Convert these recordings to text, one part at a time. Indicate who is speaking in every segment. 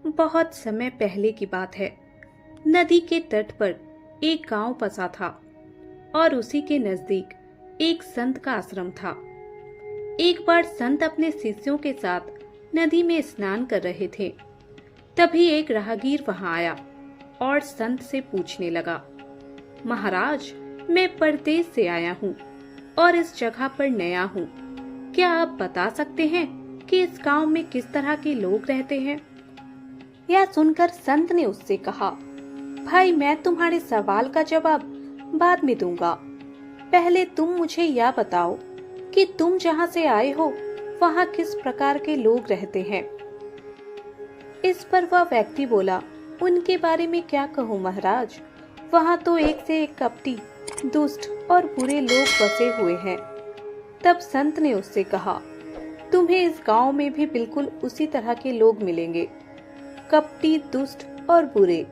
Speaker 1: बहुत समय पहले की बात है। नदी के तट पर एक गांव बसा था और उसी के नजदीक एक संत का आश्रम था। एक बार संत अपने शिष्यों के साथ नदी में स्नान कर रहे थे। तभी एक राहगीर वहां आया और संत से पूछने लगा, महाराज, मैं परदेश से आया हूँ और इस जगह पर नया हूँ। क्या आप बता सकते हैं कि इस गांव में किस तरह के लोग रहते हैं? यह सुनकर संत ने उससे कहा, भाई, मैं तुम्हारे सवाल का जवाब बाद में दूंगा। पहले तुम मुझे यह बताओ कि तुम जहाँ से आए हो वहाँ किस प्रकार के लोग रहते हैं। इस पर वह व्यक्ति बोला, उनके बारे में क्या कहूँ महाराज, वहाँ तो एक से एक कपटी, दुष्ट और बुरे लोग बसे हुए हैं। तब संत ने उससे कहा, तुम्हें इस गांव में भी बिल्कुल उसी तरह के लोग मिलेंगे, कपटी, दुष्ट और बुरे।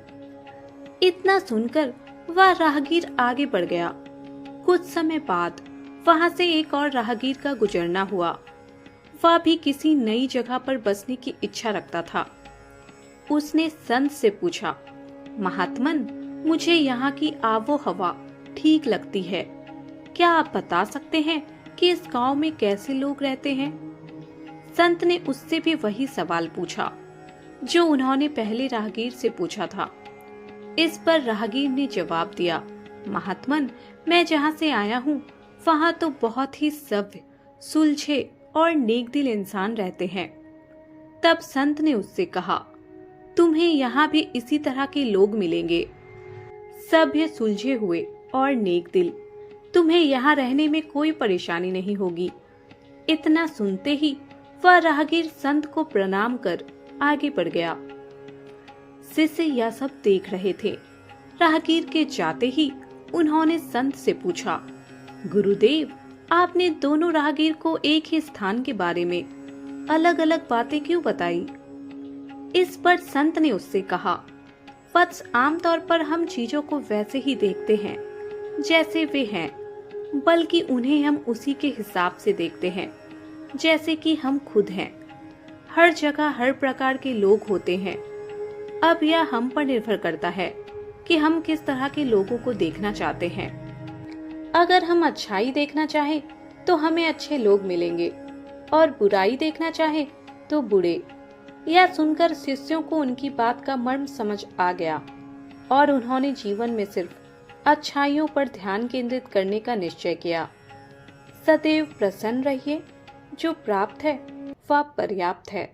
Speaker 1: इतना सुनकर वह राहगीर आगे बढ़ गया। कुछ समय बाद वहां से एक और राहगीर का गुजरना हुआ। वह भी किसी नई जगह पर बसने की इच्छा रखता था। उसने संत से पूछा, महात्मन, मुझे यहाँ की आबो हवा ठीक लगती है। क्या आप बता सकते हैं कि इस गांव में कैसे लोग रहते हैं? संत ने उससे भी वही सवाल पूछा जो उन्होंने पहले राहगीर से पूछा था। इस पर राहगीर ने जवाब दिया, महात्मन, मैं जहाँ से आया हूँ वहाँ तो बहुत ही सभ्य, सुलझे और नेकदिल इंसान रहते हैं। तब संत ने उससे कहा, तुम्हें यहाँ भी इसी तरह के लोग मिलेंगे, सभ्य, सुलझे हुए और नेकदिल। तुम्हें यहाँ रहने में कोई परेशानी नहीं होगी। इतना सुनते ही वह राहगीर संत को प्रणाम कर आगे बढ़ गया। शिष्य यह सब देख रहे थे। राहगीर के जाते ही उन्होंने संत से पूछा, गुरुदेव, आपने दोनों राहगीर को एक ही स्थान के बारे में अलग अलग बातें क्यों बताई? इस पर संत ने उससे कहा, वत्स, आमतौर पर हम चीजों को वैसे ही देखते हैं जैसे वे हैं, बल्कि उन्हें हम उसी के हिसाब से देखते हैं जैसे कि हम खुद हैं। हर जगह हर प्रकार के लोग होते हैं। अब यह हम पर निर्भर करता है कि हम किस तरह के लोगों को देखना चाहते हैं। अगर हम अच्छाई देखना चाहें तो हमें अच्छे लोग मिलेंगे और बुराई देखना चाहें तो बुरे। यह सुनकर शिष्यों को उनकी बात का मर्म समझ आ गया और उन्होंने जीवन में सिर्फ अच्छाइयों पर ध्यान केंद्रित करने का निश्चय किया। सदैव प्रसन्न रहिए, जो प्राप्त है वह पर्याप्त है।